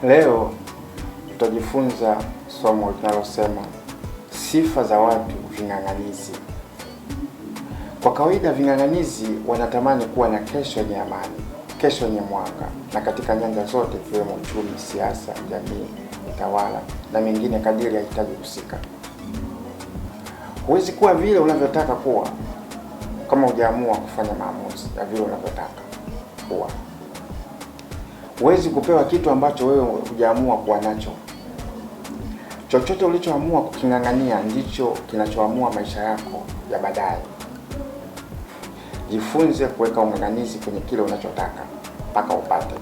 Leo tutajifunza somo linalosema sifa za watu ving'ang'anizi. Kwa kawaida ving'ang'anizi wanatamani kuwa na kesho yenye amani, kesho yenye mwanga, na katika nyanja zote ikiwemo uchumi, siasa, jamii, utawala na mengine kadiri ya hitaji husika. Huwezi kuwa vile unavyotaka kuwa kama hujaamua kufanya maamuzi ya vile unavyotaka kuwa. Huwezi kupewa kitu ambacho wewe hujaamua kuwa nacho. Chochote ulichoamua kuking'ang'ania ndicho kinachoamua maisha yako ya baadaye. Jifunze kuweka ung'ang'anizi kwenye kile unachotaka mpaka upate.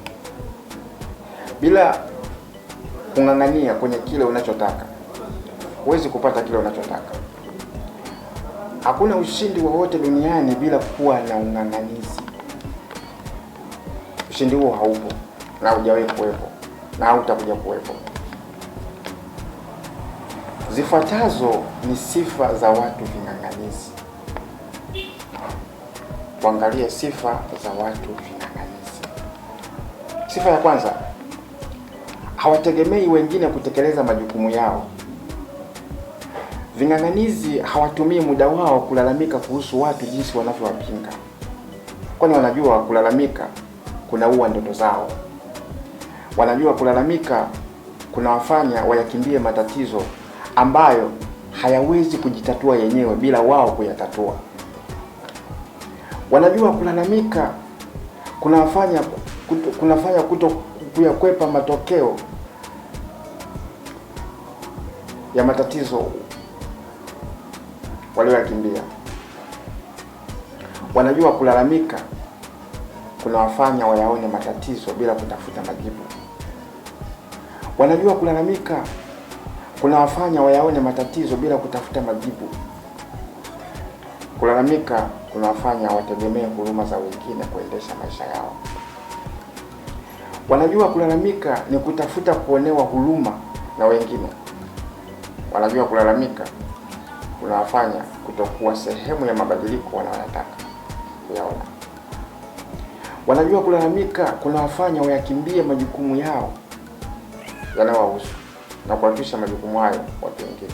Bila kung'ang'ania kwenye kile unachotaka, huwezi kupata kile unachotaka. Hakuna ushindi wowote duniani bila kuwa na ung'ang'anizi. Ushindi huo haupo na hujawahi kuwepo na hautakuja kuwepo. Zifuatazo ni sifa za watu ving'ang'anizi. Tuangalie sifa za watu ving'ang'anizi. Sifa ya kwanza, hawategemei wengine kutekeleza majukumu yao. Ving'ang'anizi hawatumii muda wao kulalamika kuhusu watu jinsi wanavyowapinga, kwani wanajua kulalamika kunaua ndoto zao. Wanajua kulalamika kunawafanya wayakimbie matatizo ambayo hayawezi kujitatua yenyewe bila wao kuyatatua. Wanajua kulalamika kunafanya kuto kuyakwepa matokeo ya matatizo walioyakimbia. Wanajua kulalamika kunawafanya wayaone matatizo bila kutafuta majibu. Wanajua kulalamika kunawafanya wayaone matatizo bila kutafuta majibu. Kulalamika kunawafanya wategemee huruma za wengine kuendesha maisha yao. Wanajua kulalamika ni kutafuta kuonewa huruma na wengine. Wanajua kulalamika kunawafanya kutokuwa sehemu ya mabadiliko wanayotaka kuyaona. Wanajua kulalamika kunawafanya wayakimbie majukumu yao yanayowahusu na kuhakikisha majukumu hayo watu wengine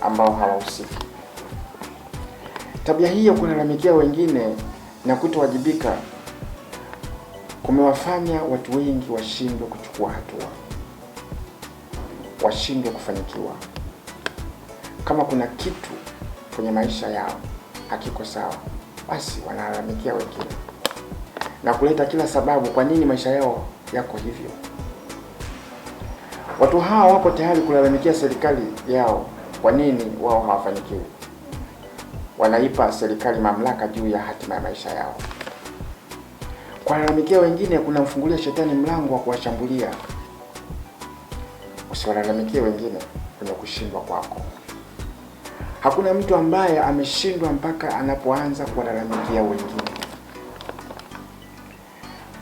ambao hawahusiki. Tabia hii ya kulalamikia wengine na kutowajibika kumewafanya watu wengi washindwe kuchukua hatua, washindwe kufanikiwa. Kama kuna kitu kwenye maisha yao hakiko sawa, basi wanalalamikia wengine na kuleta kila sababu kwa nini maisha yao yako hivyo. Watu hawa wako tayari kulalamikia serikali yao kwa nini wao hawafanikiwi. Wanaipa serikali mamlaka juu ya hatima ya maisha yao. Kulalamikia wengine kunamfungulia shetani mlango wa kuwashambulia. Usiwalalamikie wengine kwenye kushindwa kwako. Hakuna mtu ambaye ameshindwa mpaka anapoanza kuwalalamikia wengine.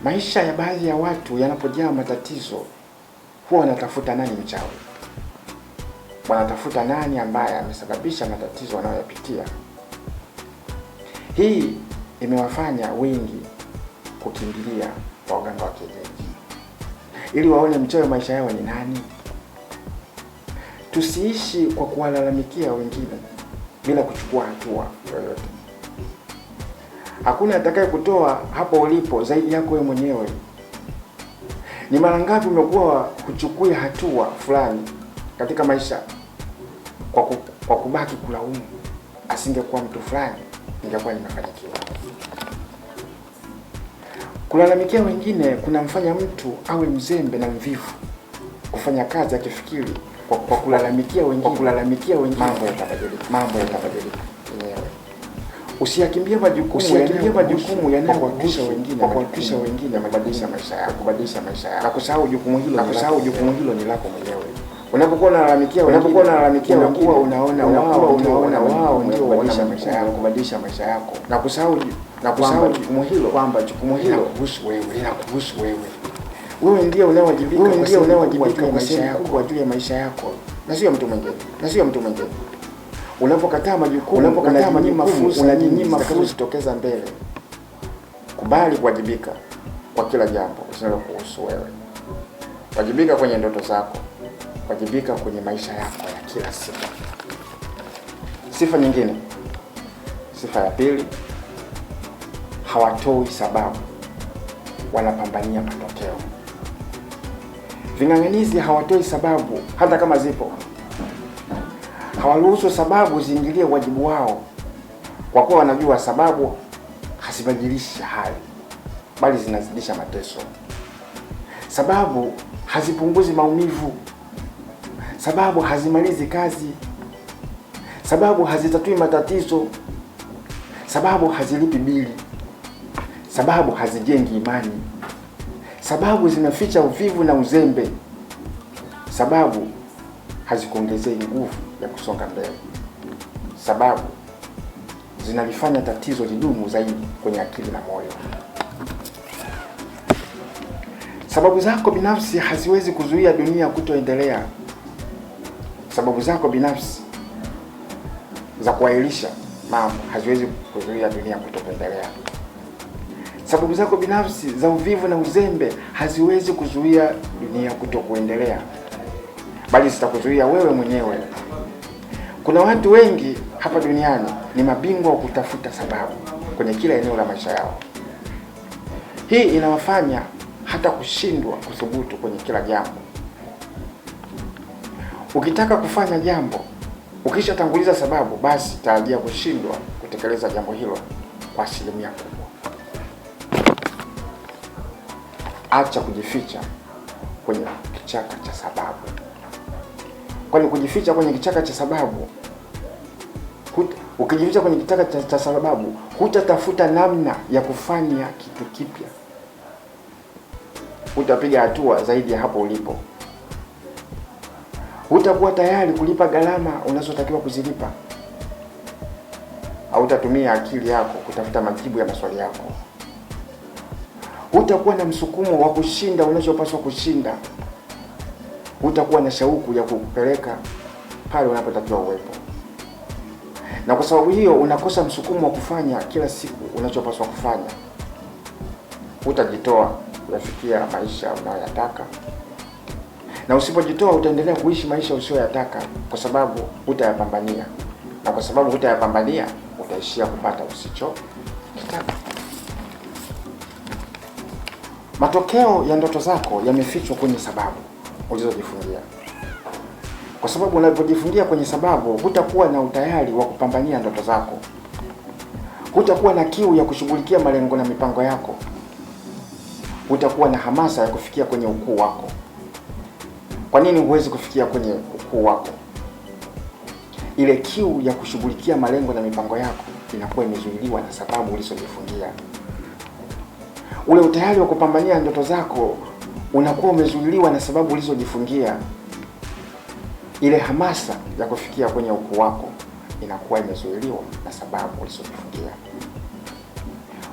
Maisha ya baadhi ya watu yanapojaa matatizo, huwa wanatafuta nani mchawi. Wanatafuta nani ambaye amesababisha matatizo wanayoyapitia. Hii imewafanya wengi kukimbilia kwa waganga wa kienyeji ili waone mchawi maisha yao ni nani. Tusiishi kwa kuwalalamikia wengine bila kuchukua hatua yoyote. Hakuna atakaye kutoa hapo ulipo zaidi yako wewe mwenyewe. Ni mara ngapi umekuwa kuchukua hatua fulani katika maisha kwa kubaki kulaumu, asingekuwa mtu fulani ningekuwa nimefanikiwa. Kulalamikia wengine kunamfanya mtu awe mzembe na mvivu kufanya kazi akifikiri kwa kulalamikia wengine, mambo yatabadilika yenyewe. Usiyakimbie majukumu yanayowahusu wengine, kuhakikisha wengine wamebadilisha maisha yako, na kusahau jukumu hilo ni lako mwenyewe. Unapokuwa unalalamikia wengine, unaona wao ndio kubadilisha maisha yako, na kusahau jukumu hilo, kwamba jukumu hilo linakuhusu wewe. Wewe ndiye unayewajibika kwa maisha yako, juu ya maisha yako, na sio mtu mwingine. Unapokataa majukumu, unajinyima fursa tokeza mbele. Kubali kuwajibika kwa kila jambo linalokuhusu wewe. Wajibika kwenye ndoto zako. Wajibika kwenye maisha yako ya kila siku. Sifa nyingine, sifa ya pili, hawatoi sababu, wanapambania matokeo. Ving'ang'anizi hawatoi sababu hata kama zipo. Hawaruhusu sababu ziingilie wajibu wao, kwa kuwa wanajua sababu hazibadilishi hali, bali zinazidisha mateso. Sababu hazipunguzi maumivu. Sababu hazimalizi kazi. Sababu hazitatui matatizo. Sababu hazilipi bili. Sababu hazijengi imani. Sababu zinaficha uvivu na uzembe. Sababu hazikuongezei nguvu ya kusonga mbele. Sababu zinalifanya tatizo lidumu zaidi kwenye akili na moyo. Sababu zako binafsi haziwezi kuzuia dunia kutoendelea. Sababu zako binafsi za kuahirisha mambo haziwezi kuzuia dunia kutoendelea. Sababu zako binafsi za uvivu na uzembe haziwezi kuzuia dunia kutokuendelea, bali zitakuzuia wewe mwenyewe. Kuna watu wengi hapa duniani ni mabingwa wa kutafuta sababu kwenye kila eneo la maisha yao. Hii inawafanya hata kushindwa kuthubutu kwenye kila jambo. Ukitaka kufanya jambo, ukishatanguliza sababu, basi tarajia kushindwa kutekeleza jambo hilo kwa asilimia kubwa. Acha kujificha kwenye kichaka cha sababu. Kwani kujificha kwenye kichaka cha sababu, ukijificha kwenye kichaka cha sababu, hutatafuta namna ya kufanya kitu kipya. Hutapiga hatua zaidi ya hapo ulipo. Hutakuwa tayari kulipa gharama unazotakiwa kuzilipa. Hautatumia akili yako kutafuta majibu ya maswali yako. Hutakuwa na msukumo wa kushinda unachopaswa kushinda. Hutakuwa na shauku ya kukupeleka pale unapotakiwa uwepo. Na kwa sababu hiyo unakosa msukumo wa kufanya kila siku unachopaswa kufanya. Hutajitoa kuyafikia maisha unayoyataka. Na usipojitoa utaendelea kuishi maisha usiyoyataka, kwa sababu hutayapambania. Na kwa sababu hutayapambania, utaishia kupata usichokitaka. Matokeo ya ndoto zako yamefichwa kwenye sababu ulizojifungia. Kwa sababu unapojifungia kwenye sababu, hutakuwa na utayari wa kupambania ndoto zako. Hutakuwa na kiu ya kushughulikia malengo na mipango yako. Hutakuwa na hamasa ya kufikia kwenye ukuu wako. Kwa nini huwezi kufikia kwenye ukuu wako? Ile kiu ya kushughulikia malengo na mipango yako inakuwa imezuiliwa na sababu ulizojifungia. Ule utayari wa kupambania ndoto zako unakuwa umezuiliwa na sababu ulizojifungia. Ile hamasa ya kufikia kwenye ukuu wako inakuwa imezuiliwa na sababu ulizojifungia.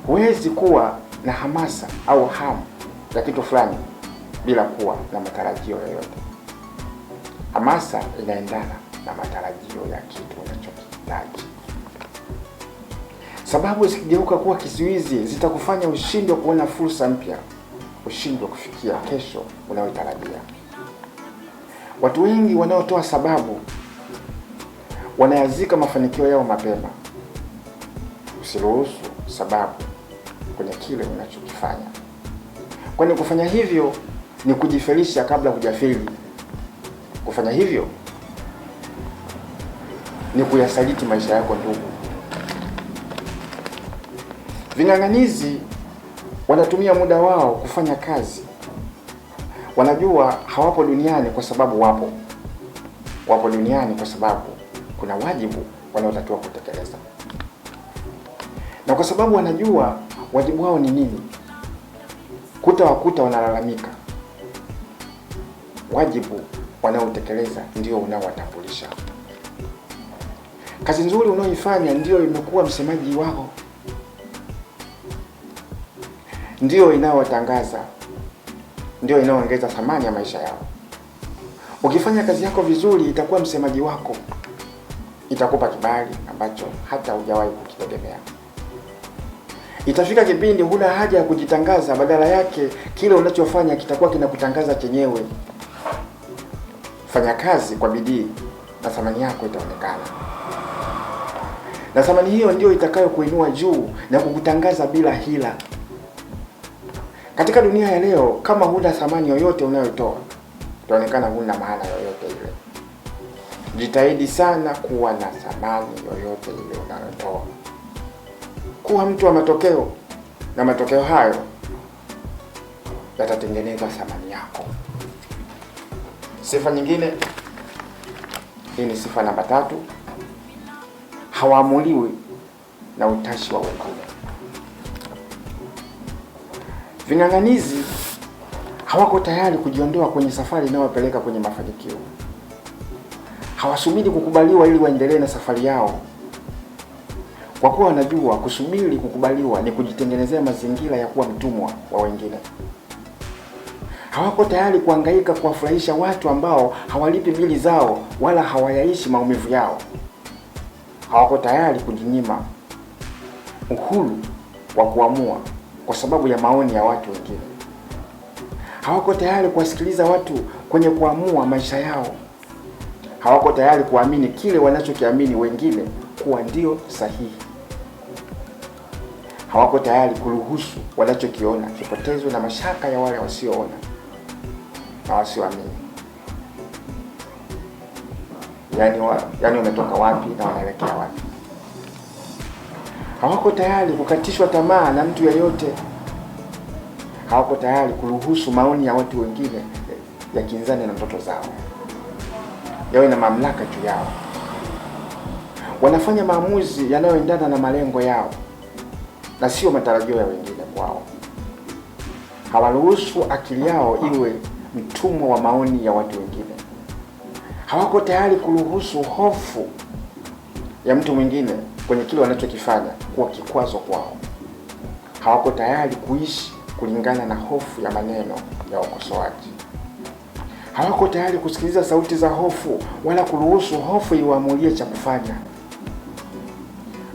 Huwezi kuwa na hamasa au hamu ya kitu fulani bila kuwa na matarajio yoyote. Hamasa inaendana na matarajio ya kitu unachokihitaji. Sababu zikigeuka kuwa kizuizi, zitakufanya ushindwe kuona fursa mpya, ushindwe kufikia kesho unayotarajia. Watu wengi wanaotoa sababu wanayazika mafanikio yao mapema. Usiruhusu sababu kwenye kile unachokifanya, kwani kufanya hivyo ni kujifelisha kabla hujafeli. Kufanya hivyo ni kuyasaliti maisha yako ndugu. Ving'ang'anizi wanatumia muda wao kufanya kazi. Wanajua hawapo duniani kwa sababu wapo. Wapo duniani kwa sababu kuna wajibu wanaotakiwa kutekeleza. Na kwa sababu wanajua wajibu wao ni nini, hutawakuta wanalalamika. Wajibu wanaotekeleza ndio unaowatambulisha. Kazi nzuri unaoifanya ndio imekuwa msemaji wao, ndio inayowatangaza, ndio inayoongeza thamani ya maisha yao. Ukifanya kazi yako vizuri, itakuwa msemaji wako, itakupa kibali ambacho hata hujawahi kukitegemea. Itafika kipindi huna haja ya kujitangaza, badala yake kile unachofanya kitakuwa kinakutangaza chenyewe. Fanya kazi kwa bidii na thamani yako itaonekana. Na thamani hiyo ndio itakayo kuinua juu na kukutangaza bila hila. Katika dunia ya leo, kama huna thamani yoyote unayotoa, itaonekana huna maana yoyote ile. Jitahidi sana kuwa na thamani yoyote ile unayotoa. Kuwa mtu wa matokeo, na matokeo hayo yatatengeneza thamani yako. Sifa nyingine, hii ni sifa namba 3. Hawaamuliwi na utashi wa wengine. Ving'ang'anizi hawako tayari kujiondoa kwenye safari inayowapeleka kwenye mafanikio. Hawasubiri kukubaliwa ili waendelee na safari yao, kwa kuwa wanajua kusubiri kukubaliwa ni kujitengenezea mazingira ya kuwa mtumwa wa wengine. Hawako tayari kuhangaika kuwafurahisha watu ambao hawalipi bili zao wala hawayaishi maumivu yao. Hawako tayari kujinyima uhuru wa kuamua kwa sababu ya maoni ya watu wengine. Hawako tayari kuwasikiliza watu kwenye kuamua maisha yao. Hawako tayari kuamini kile wanachokiamini wengine kuwa ndio sahihi. Hawako tayari kuruhusu wanachokiona kipotezwe na mashaka ya wale wasioona na wasioamini. Yaani wametoka wapi na wanaelekea wapi. Hawako tayari kukatishwa tamaa na mtu yeyote. Hawako tayari kuruhusu maoni ya watu wengine yakinzane na ndoto zao, yawe na mamlaka juu yao. Wanafanya maamuzi yanayoendana na malengo yao na sio matarajio ya wengine kwao. Hawaruhusu akili yao iwe mtumwa wa maoni ya watu wengine. Hawako tayari kuruhusu hofu ya mtu mwingine kwenye kile wanachokifanya kuwa kikwazo kwao. Hawako tayari kuishi kulingana na hofu ya maneno ya ukosoaji. Hawako tayari kusikiliza sauti za hofu wala kuruhusu hofu iwaamulie cha kufanya.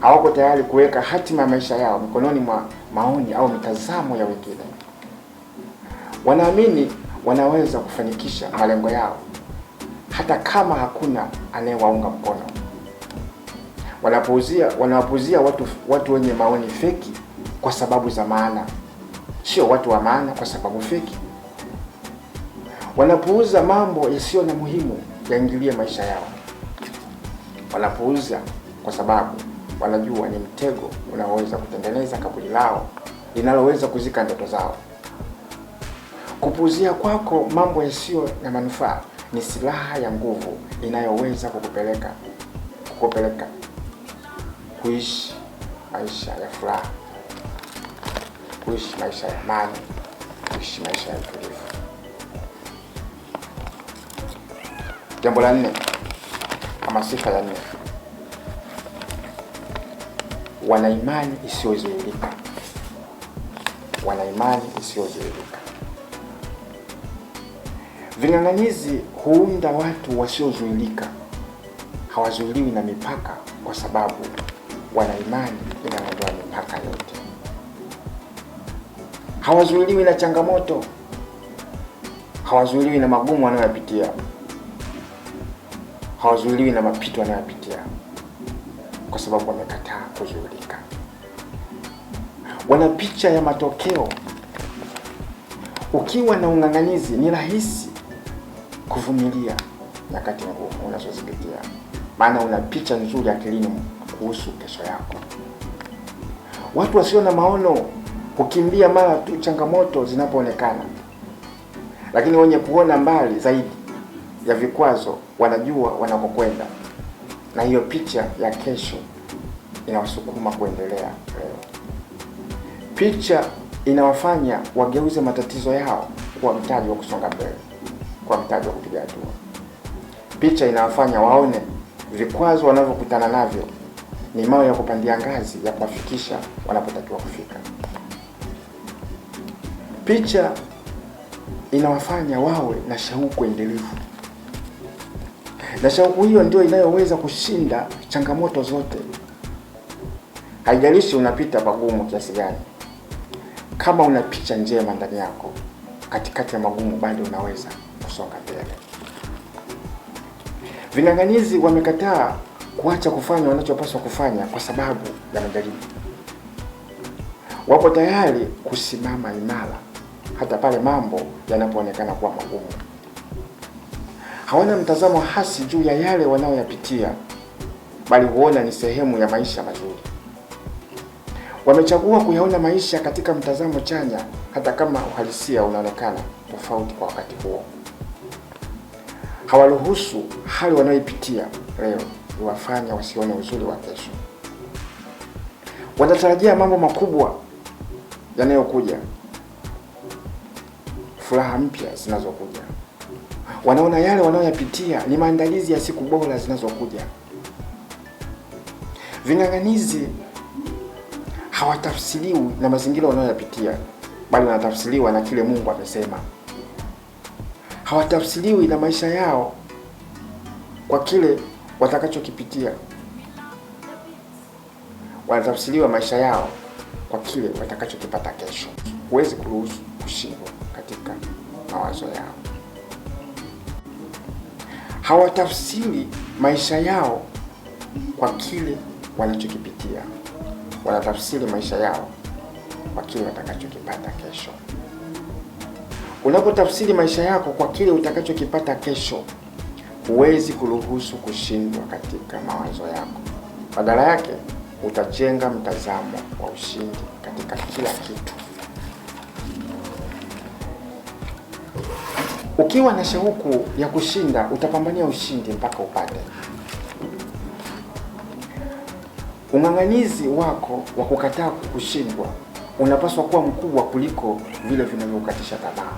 Hawako tayari kuweka hatima ya maisha yao mikononi mwa maoni au mitazamo ya wengine. Wanaamini wanaweza kufanikisha malengo yao hata kama hakuna anayewaunga mkono. Wanawapuuzia watu wenye maoni feki kwa sababu za maana, sio watu wa maana kwa sababu feki. Wanapuuza mambo yasiyo na muhimu yaingilie maisha yao. Wanapuuza kwa sababu wanajua ni mtego unaoweza kutengeneza kaburi lao linaloweza kuzika ndoto zao. Kupuuzia kwako mambo yasiyo na manufaa ni silaha ya nguvu inayoweza kukupeleka kuishi maisha ya furaha, kuishi maisha ya amani, kuishi maisha ya utulivu. Jambo la 4, ama sifa ya 4, wana imani isiyozuilika. Wana imani isiyozuilika. Ving'ang'anizi huunda watu wasiozuilika. Hawazuiliwi na mipaka kwa sababu wana imani inaondoa mipaka yote. Hawazuiliwi na changamoto. Hawazuiliwi na magumu wanayopitia. Hawazuiliwi na mapito wanayopitia kwa sababu wamekataa kuzuilika. Wana picha ya matokeo. Ukiwa na ung'ang'anizi ni rahisi kuvumilia nyakati ngumu unazozipitia, maana una picha nzuri akilini kuhusu kesho yako. Watu wasio na maono hukimbia mara tu changamoto zinapoonekana, lakini wenye kuona mbali zaidi ya vikwazo wanajua wanakokwenda, na hiyo picha ya kesho inawasukuma kuendelea leo. Picha inawafanya wageuze matatizo yao kuwa mtaji wa kusonga mbele, kuwa mtaji wa kupiga hatua. Picha inawafanya waone vikwazo wanavyokutana navyo ni mawe ya kupandia ngazi ya kuwafikisha wanapotakiwa kufika. Picha inawafanya wawe na shauku endelevu, na shauku hiyo ndio inayoweza kushinda changamoto zote. Haijalishi unapita pagumu kiasi gani, kama una picha njema ndani yako, katikati ya magumu bado unaweza kusonga mbele. Ving'ang'anizi wamekataa kuacha kufanya wanachopaswa kufanya kwa sababu ya majaribu. Wapo tayari kusimama imara hata pale mambo yanapoonekana kuwa magumu. Hawana mtazamo hasi juu ya yale wanayoyapitia, bali huona ni sehemu ya maisha mazuri. Wamechagua kuyaona maisha katika mtazamo chanya hata kama uhalisia unaonekana tofauti kwa wakati huo. Hawaruhusu hali wanayoipitia leo iwafanya wasione uzuri wa kesho. Wanatarajia mambo makubwa yanayokuja, furaha mpya zinazokuja. Wanaona yale wanayoyapitia ni maandalizi ya siku bora zinazokuja. Ving'ang'anizi hawatafsiriwi na mazingira wanayoyapitia, bali wanatafsiriwa na kile Mungu amesema. Hawatafsiriwi na maisha yao kwa kile watakachokipitia, wanatafsiriwa maisha yao kwa kile watakachokipata kesho. Huwezi kuruhusu kushindwa katika mawazo yao. Hawatafsiri maisha yao kwa kile wanachokipitia, wanatafsiri maisha yao kwa kile watakachokipata kesho. Unapotafsiri maisha yako kwa kile utakachokipata kesho, huwezi kuruhusu kushindwa katika mawazo yako. Badala yake, utajenga mtazamo wa ushindi katika kila kitu. Ukiwa na shauku ya kushinda, utapambania ushindi mpaka upate. Ung'ang'anizi wako wa kukataa kushindwa unapaswa kuwa mkubwa kuliko vile vinavyokatisha tamaa.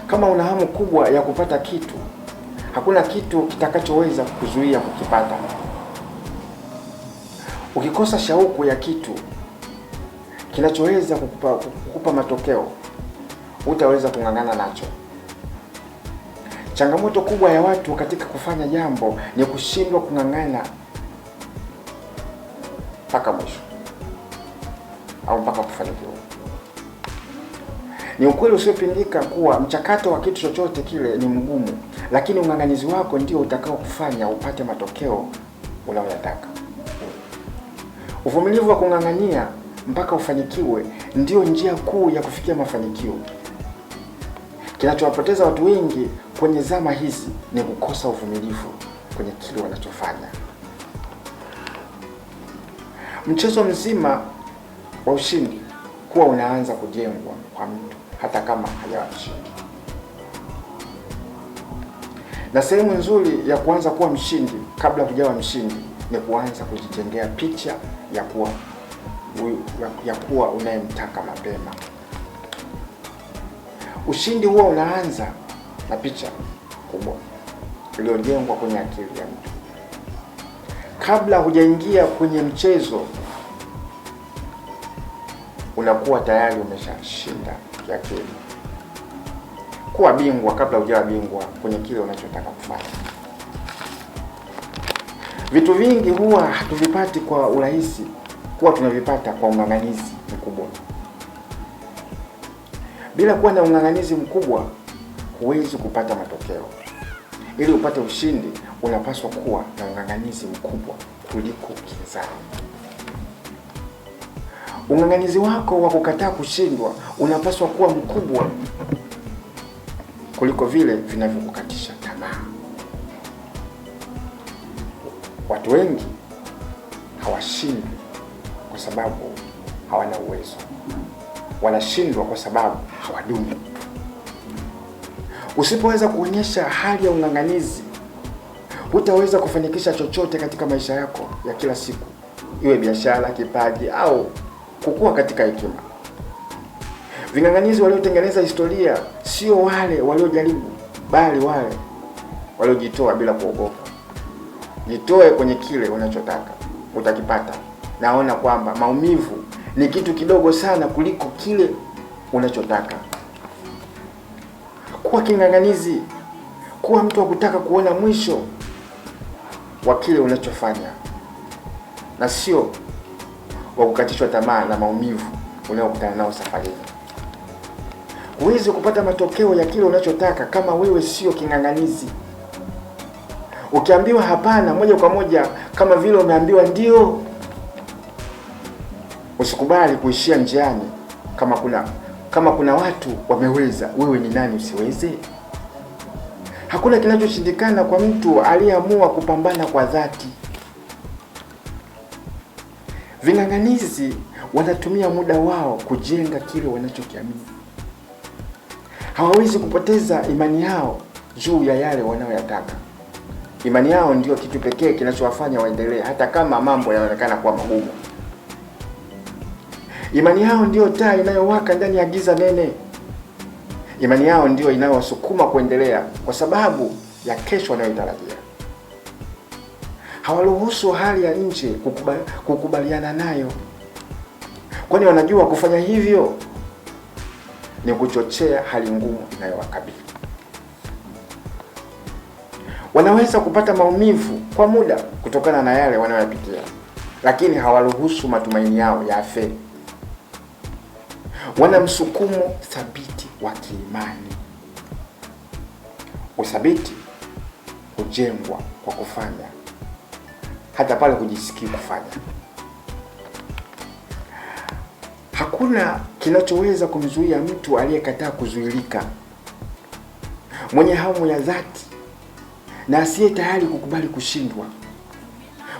Kama una hamu kubwa ya kupata kitu, hakuna kitu kitakachoweza kukuzuia kukipata. Ukikosa shauku ya kitu kinachoweza kukupa matokeo, hutaweza kung'ang'ana nacho. Changamoto kubwa ya watu katika kufanya jambo ni kushindwa kung'ang'ana mpaka mwisho au mpaka kufanikiwa. Ni ukweli usiopingika kuwa mchakato wa kitu chochote kile ni mgumu, lakini ung'ang'anizi wako ndio utakao kufanya upate matokeo unayoyataka. Uvumilivu wa kung'ang'ania mpaka ufanikiwe ndio njia kuu ya kufikia mafanikio. Kinachowapoteza watu wengi kwenye zama hizi ni kukosa uvumilivu kwenye kile wanachofanya. Mchezo mzima wa ushindi kuwa unaanza kujengwa kwa mtu hata kama hajawa mshindi. Na sehemu nzuri ya kuanza kuwa mshindi kabla hujawa mshindi ni kuanza kujijengea picha ya kuwa unayemtaka mapema. Ushindi huo unaanza na picha kubwa iliyojengwa kwenye akili ya mtu. Kabla hujaingia kwenye mchezo, unakuwa tayari umeshashinda kiakili. Kuwa bingwa kabla hujawa bingwa kwenye kile unachotaka kufanya. Vitu vingi huwa hatuvipati kwa urahisi, huwa tunavipata kwa ung'ang'anizi mkubwa. Bila kuwa na ung'ang'anizi mkubwa, huwezi kupata matokeo. Ili upate ushindi, unapaswa kuwa na ung'ang'anizi mkubwa kuliko kinzani. Ung'ang'anizi wako wa kukataa kushindwa unapaswa kuwa mkubwa kuliko vile vinavyokukatisha tamaa. Watu wengi hawashindwi kwa sababu hawana uwezo. Wanashindwa kwa sababu hawadumu. Usipoweza kuonyesha hali ya ung'ang'anizi, hutaweza kufanikisha chochote katika maisha yako ya kila siku, iwe biashara, kipaji au kukua katika hekima. Ving'ang'anizi waliotengeneza historia sio wale waliojaribu, bali wale waliojitoa bila kuogopa. Jitoe kwenye kile unachotaka, utakipata. Naona kwamba maumivu ni kitu kidogo sana kuliko kile unachotaka. Kuwa king'ang'anizi, kuwa mtu wa kutaka kuona mwisho wa kile unachofanya, na sio wa kukatishwa tamaa na maumivu unayokutana nao safarini. Huwezi kupata matokeo ya kile unachotaka kama wewe sio king'ang'anizi. Ukiambiwa hapana moja kwa moja kama vile umeambiwa ndio. Usikubali kuishia njiani. Kama kuna watu wameweza, wewe ni nani usiweze? Hakuna kinachoshindikana kwa mtu aliyeamua kupambana kwa dhati. Ving'ang'anizi wanatumia muda wao kujenga kile wanachokiamini. Hawawezi kupoteza imani yao juu ya yale wanayoyataka. Imani yao ndio kitu pekee kinachowafanya waendelee hata kama mambo yanaonekana kuwa magumu. Imani yao ndio taa inayowaka ndani ya giza nene. Imani yao ndio inayowasukuma kuendelea kwa sababu ya kesho wanayotarajia. Hawaruhusu hali ya nje kukubaliana nayo, kwani wanajua kufanya hivyo ni kuchochea hali ngumu inayowakabili. Wanaweza kupata maumivu kwa muda kutokana na yale wanayopitia, lakini hawaruhusu matumaini yao yafe. Wana msukumo thabiti wa kiimani. Uthabiti hujengwa kwa kufanya hata pale hujisikii kufanya. Hakuna kinachoweza kumzuia mtu aliyekataa kuzuilika, mwenye hamu ya dhati na asiye tayari kukubali kushindwa.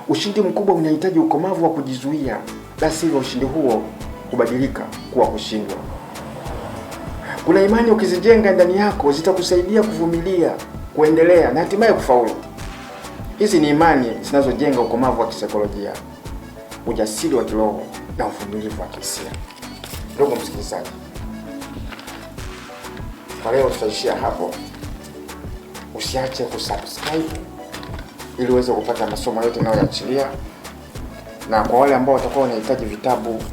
Ushindi mkubwa unahitaji ukomavu wa kujizuia, la sivyo ushindi huo kubadilika kuwa kushindwa. Kuna imani ukizijenga ndani yako zitakusaidia kuvumilia, kuendelea na hatimaye kufaulu. Hizi ni imani zinazojenga ukomavu wa kisaikolojia, ujasiri wa kiroho na uvumilivu wa kihisia. Ndugu msikilizaji, kwa leo tutaishia hapo. Usiache kusubscribe ili uweze kupata masomo yote ninayoachilia. Na kwa wale ambao watakuwa wanahitaji vitabu,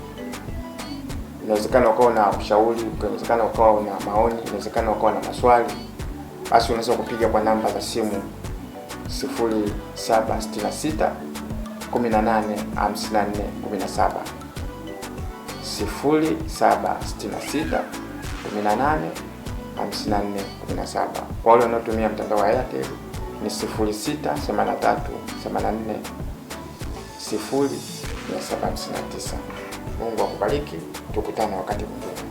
inawezekana ukawa na ushauri, inawezekana ukawa una maoni, inawezekana ukawa na maswali, basi unaweza kupiga kwa namba za simu 0766 18 54 17, 0766 18 54 17. Kwa wale wanaotumia mtandao wa Airtel ni 0683 84 0759. Mungu akubariki, tukutane wakati mwingine.